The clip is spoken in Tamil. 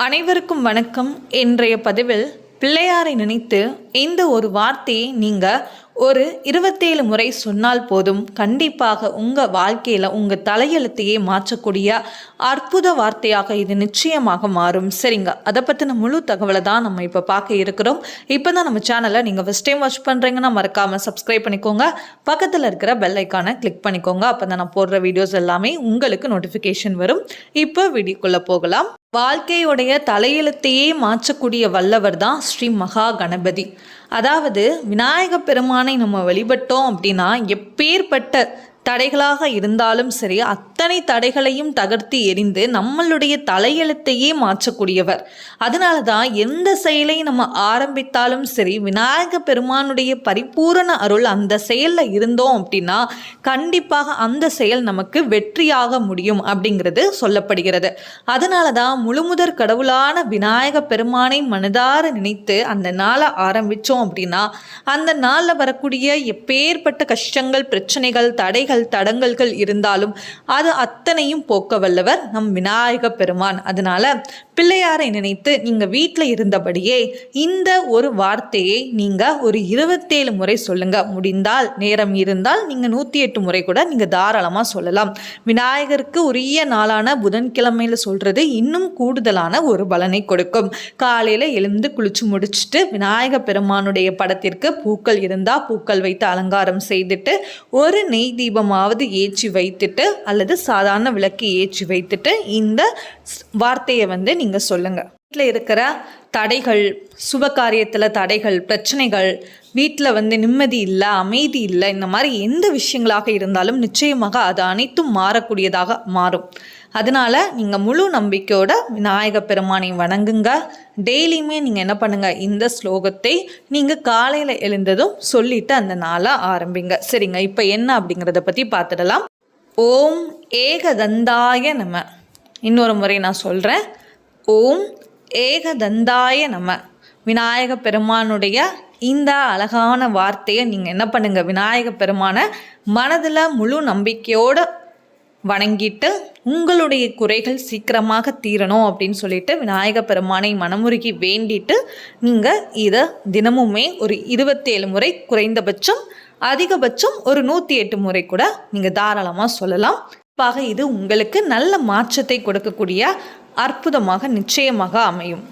அனைவருக்கும் வணக்கம். இன்றைய பதிவில் பிள்ளையாரை நினைத்து இந்த ஒரு வார்த்தையை நீங்கள் ஒரு 27 முறை சொன்னால் போதும். கண்டிப்பாக உங்கள் வாழ்க்கையில் உங்கள் தலையெழுத்தையே மாற்றக்கூடிய அற்புத வார்த்தையாக இது நிச்சயமாக மாறும். சரிங்க, அதை பற்றின முழு தகவலை தான் நம்ம இப்போ பார்க்க இருக்கிறோம். இப்போ தான் நம்ம சேனலை நீங்கள் ஃபஸ்ட் டைம் வாட்ச் பண்ணுறீங்கன்னா மறக்காமல் சப்ஸ்கிரைப் பண்ணிக்கோங்க. பக்கத்தில் இருக்கிற பெல் ஐக்கானை கிளிக் பண்ணிக்கோங்க. அப்போ தான் நான் போடுற வீடியோஸ் எல்லாமே உங்களுக்கு நோட்டிஃபிகேஷன் வரும். இப்போ வீடியோக்குள்ளே போகலாம். வாழ்க்கையுடைய தலையெழுத்தையே மாற்றக்கூடிய வல்லவர் தான் ஸ்ரீ மகா கணபதி. அதாவது விநாயக பெருமானை நம்ம வழிபட்டோம் அப்படின்னா எப்பேற்பட்ட தடைகளாக இருந்தாலும் சரி, அத்தனை தடைகளையும் தகர்த்து எறிந்து நம்மளுடைய தலையெழுத்தையே மாற்றக்கூடியவர். அதனால தான் எந்த செயலை நம்ம ஆரம்பித்தாலும் சரி, விநாயக பெருமானுடைய பரிபூரண அருள் அந்த செயலில் இருந்தோம் அப்படின்னா கண்டிப்பாக அந்த செயல் நமக்கு வெற்றியாக முடியும் அப்படிங்கிறது சொல்லப்படுகிறது. அதனால தான் முழுமுதற் கடவுளான விநாயக பெருமானை மனதார நினைத்து அந்த நாளை ஆரம்பித்தோம் அப்படின்னா அந்த நாளில் வரக்கூடிய எப்பேற்பட்ட கஷ்டங்கள், பிரச்சனைகள், தடைகள், தடங்கல்கள் இருந்தாலும் அது அத்தனையும் போக்க வல்லவர் நம் விநாயக பெருமான். அதனால பிள்ளையாரை நினைத்து நீங்க வீட்டில் இருந்தபடியே இந்த ஒரு வார்த்தையை நீங்க ஒரு 27 முறை சொல்லுங்க. முடிந்தால், நேரம் இருந்தால் நீங்க 108 முறை கூட நீங்க தாராளமா சொல்லலாம். விநாயகருக்கு உரிய நாளான புதன்கிழமையில சொல்றது இன்னும் கூடுதலான ஒரு பலனை கொடுக்கும். காலையில எழுந்து குளிச்சு முடிச்சுட்டு விநாயக பெருமானுடைய படத்திற்கு பூக்கள் இருந்தா பூக்கள் வைத்து அலங்காரம் செய்துட்டு ஒரு நெய் தீபமாவது ஏற்றி வைத்துட்டு அல்லது சாதாரண விளக்கு ஏற்றி வைத்துட்டு இந்த வார்த்தையை நீங்கள் சொல்லுங்கள். வீட்டில் இருக்கிற தடைகள், சுப காரியத்தில் தடைகள், பிரச்சனைகள், வீட்டில் நிம்மதி இல்லை, அமைதி இல்லை, இந்த மாதிரி எந்த விஷயங்களாக இருந்தாலும் நிச்சயமாக அது அனைத்தும் மாறக்கூடியதாக மாறும். அதனால் நீங்கள் முழு நம்பிக்கையோட விநாயக பெருமானை வணங்குங்க. டெய்லியுமே நீங்கள் என்ன பண்ணுங்கள், இந்த ஸ்லோகத்தை நீங்கள் காலையில் எழுந்ததும் சொல்லிவிட்டு அந்த நாளை ஆரம்பிங்க. சரிங்க, இப்போ என்ன அப்படிங்கிறத பற்றி பார்த்துடலாம். ஓம் ஏகதந்தாய நம. இன்னொரு முறை நான் சொல்கிறேன். ஓம் ஏகதந்தாய நம. விநாயக பெருமானுடைய இந்த அழகான வார்த்தையை நீங்கள் என்ன பண்ணுங்கள், விநாயக பெருமானை மனதில் முழு நம்பிக்கையோடு வணங்கிட்டு உங்களுடைய குறைகள் சீக்கிரமாக தீரணும் அப்படின்னு சொல்லிட்டு விநாயக பெருமானை மனமுருகி வேண்டிட்டு நீங்கள் இதை தினமுமே ஒரு 27 முறை, குறைந்தபட்சம் அதிகபட்சம் ஒரு 108 முறை கூட நீங்கள் தாராளமாக சொல்லலாம். இது உங்களுக்கு நல்ல மாற்றத்தை கொடுக்கக்கூடிய அற்புதமாக நிச்சயமாக அமையும்.